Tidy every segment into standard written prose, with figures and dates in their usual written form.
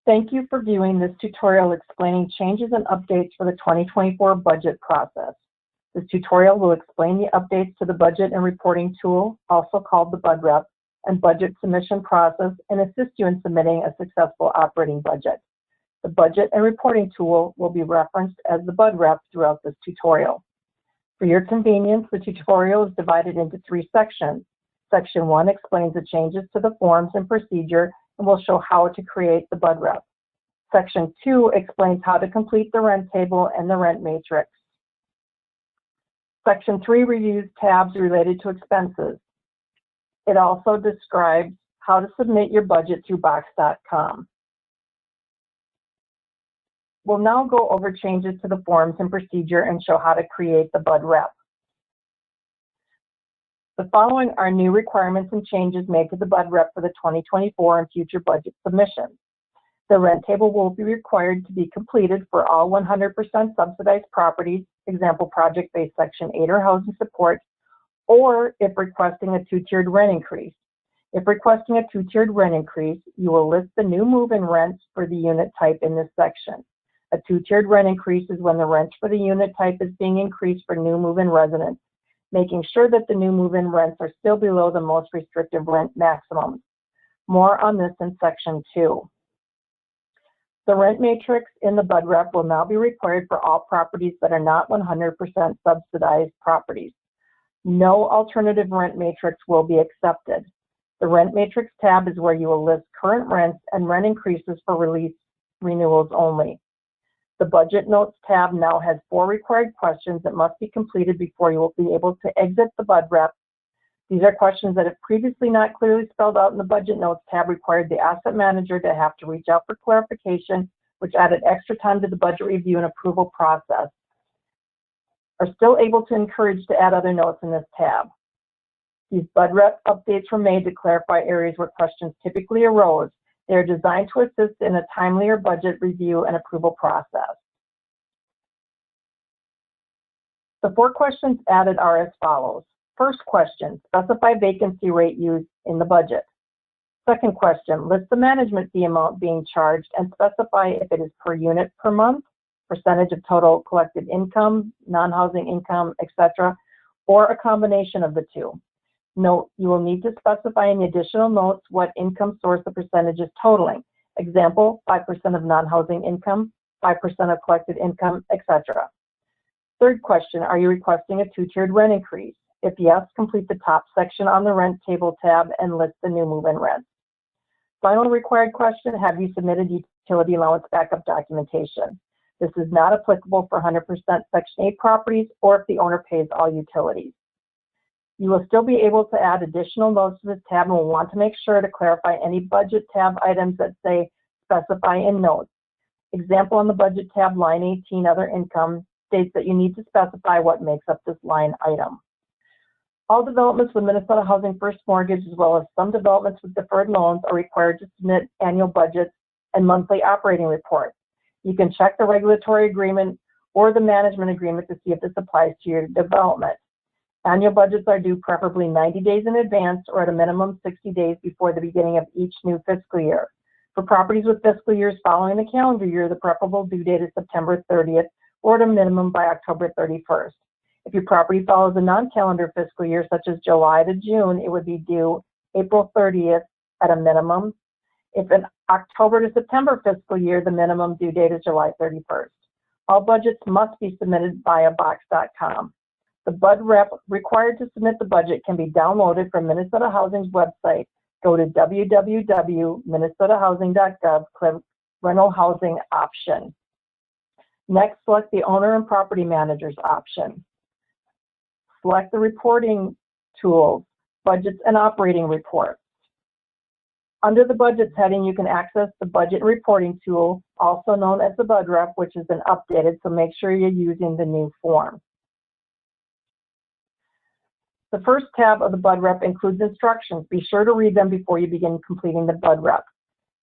Thank you for viewing this tutorial explaining changes and updates for the 2024 budget process. This tutorial will explain the updates to the budget and reporting tool, also called the BudRep, and budget submission process, and assist you in submitting a successful operating budget. The budget and reporting tool will be referenced as the BudRep throughout this tutorial. For your convenience, the tutorial is divided into 3 sections. Section 1 explains the changes to the forms and procedure and will show how to create the BudRep. Section 2 explains how to complete the rent table and the rent matrix. Section 3 reviews tabs related to expenses. It also describes how to submit your budget through box.com. We'll now go over changes to the forms and procedure and show how to create the BudRep. The following are new requirements and changes made to the BudRep for the 2024 and future budget submissions. The rent table will be required to be completed for all 100% subsidized properties, example project-based Section 8 or housing support, or if requesting a 2-tiered rent increase. If requesting a 2-tiered rent increase, you will list the new move-in rents for the unit type in this section. A 2-tiered rent increase is when the rent for the unit type is being increased for new move-in residents, making sure that the new move-in rents are still below the most restrictive rent maximums. More on this in Section 2. The rent matrix in the BudRep will now be required for all properties that are not 100% subsidized properties. No alternative rent matrix will be accepted. The rent matrix tab is where you will list current rents and rent increases for release renewals only. The budget notes tab now has 4 required questions that must be completed before you will be able to exit the BudRep. These are questions that have previously not clearly spelled out in the budget notes tab required the asset manager to have to reach out for clarification, which added extra time to the budget review and approval process. Are still able to encourage to add other notes in this tab. These BudRep updates were made to clarify areas where questions typically arose. They are designed to assist in a timelier budget review and approval process. The 4 questions added are as follows. First question, specify vacancy rate used in the budget. Second question, list the management fee amount being charged and specify if it is per unit per month, percentage of total collected income, non-housing income, etc., or a combination of the 2. Note, you will need to specify in the additional notes what income source the percentage is totaling. Example, 5% of non-housing income, 5% of collected income, etc. Third question, are you requesting a 2-tiered rent increase? If yes, complete the top section on the rent table tab and list the new move-in rents. Final required question, have you submitted utility allowance backup documentation? This is not applicable for 100% Section 8 properties or if the owner pays all utilities. You will still be able to add additional notes to this tab and will want to make sure to clarify any budget tab items that say specify in notes. Example on the budget tab, line 18, other income, states that you need to specify what makes up this line item. All developments with Minnesota Housing First Mortgage, as well as some developments with deferred loans, are required to submit annual budgets and monthly operating reports. You can check the regulatory agreement or the management agreement to see if this applies to your development. Annual budgets are due preferably 90 days in advance or at a minimum 60 days before the beginning of each new fiscal year. For properties with fiscal years following the calendar year, the preferable due date is September 30th or at a minimum by October 31st. If your property follows a non-calendar fiscal year, such as July to June, it would be due April 30th at a minimum. If an October to September fiscal year, the minimum due date is July 31st. All budgets must be submitted via box.com. The BudRep required to submit the budget can be downloaded from Minnesota Housing's website. Go to www.minnesotahousing.gov, click Rental Housing option. Next, select the Owner and Property Managers option. Select the reporting tools, budgets and operating reports. Under the Budgets heading, you can access the Budget Reporting tool, also known as the BudRep, which has been updated, so make sure you're using the new form. The first tab of the BudRep includes instructions. Be sure to read them before you begin completing the BudRep.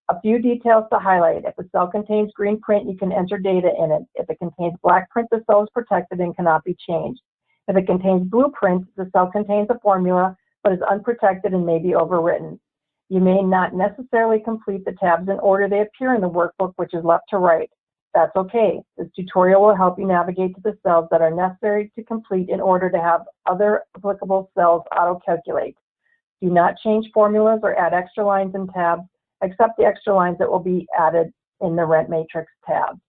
A few details to highlight. If a cell contains green print, you can enter data in it. If it contains black print, the cell is protected and cannot be changed. If it contains blue print, the cell contains a formula but is unprotected and may be overwritten. You may not necessarily complete the tabs in order they appear in the workbook, which is left to right. That's okay. This tutorial will help you navigate to the cells that are necessary to complete in order to have other applicable cells auto-calculate. Do not change formulas or add extra lines and tabs, except the extra lines that will be added in the Rent Matrix tab.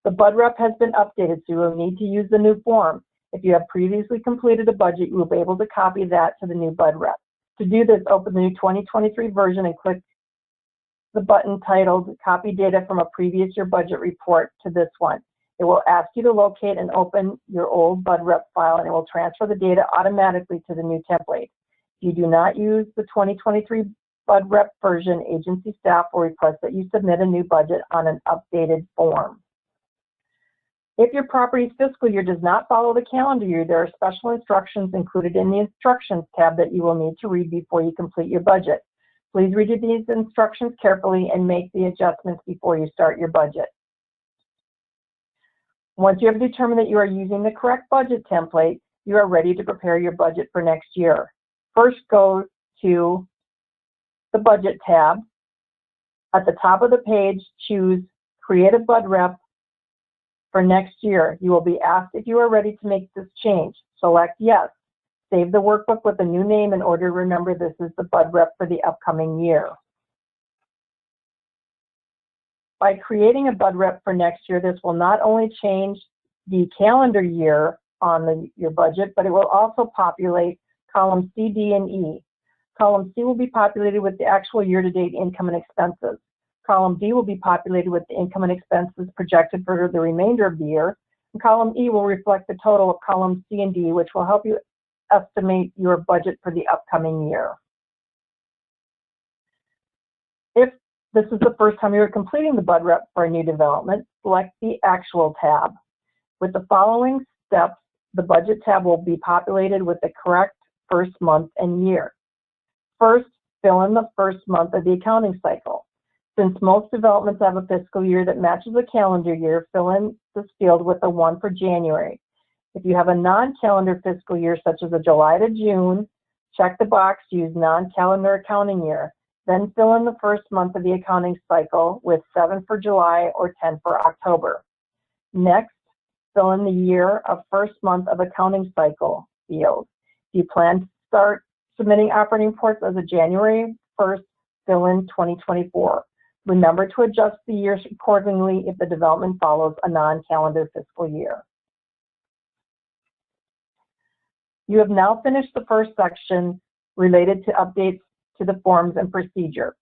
The BudRep has been updated, so you will need to use the new form. If you have previously completed a budget, you will be able to copy that to the new BudRep. To do this, open the new 2023 version and click the button titled Copy Data from a Previous Year Budget Report to this one. It will ask you to locate and open your old BudRep file, and it will transfer the data automatically to the new template. If you do not use the 2023 BudRep version, agency staff will request that you submit a new budget on an updated form. If your property's fiscal year does not follow the calendar year, there are special instructions included in the Instructions tab that you will need to read before you complete your budget. Please read these instructions carefully and make the adjustments before you start your budget. Once you have determined that you are using the correct budget template, you are ready to prepare your budget for next year. First, go to the Budget tab. At the top of the page, choose Create a BudRep for next year. You will be asked if you are ready to make this change. Select Yes. Save the workbook with a new name in order to remember this is the BudRep for the upcoming year. By creating a BudRep for next year, this will not only change the calendar year on your budget, but it will also populate columns C, D, and E. Column C will be populated with the actual year-to-date income and expenses. Column D will be populated with the income and expenses projected for the remainder of the year. And column E will reflect the total of columns C and D, which will help you estimate your budget for the upcoming year. If this is the first time you are completing the BudRep for a new development, select the Actual tab. With the following steps, the Budget tab will be populated with the correct first month and year. First, fill in the first month of the accounting cycle. Since most developments have a fiscal year that matches a calendar year, fill in this field with a 1 for January. If you have a non-calendar fiscal year, such as a July to June, check the box Use non-calendar accounting year. Then fill in the first month of the accounting cycle with 7 for July or 10 for October. Next, fill in the year of first month of accounting cycle field. If you plan to start submitting operating reports as of January 1st, fill in 2024. Remember to adjust the years accordingly if the development follows a non-calendar fiscal year. You have now finished the first section related to updates to the forms and procedure.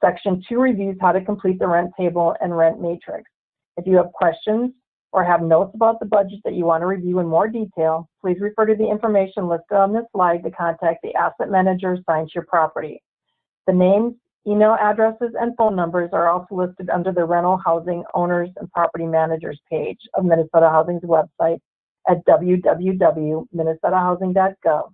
Section 2 reviews how to complete the rent table and rent matrix. If you have questions or have notes about the budget that you want to review in more detail, please refer to the information listed on this slide to contact the asset manager assigned to your property. The names, email addresses, and phone numbers are also listed under the Rental Housing Owners and Property Managers page of Minnesota Housing's website at www.minnesotahousing.gov.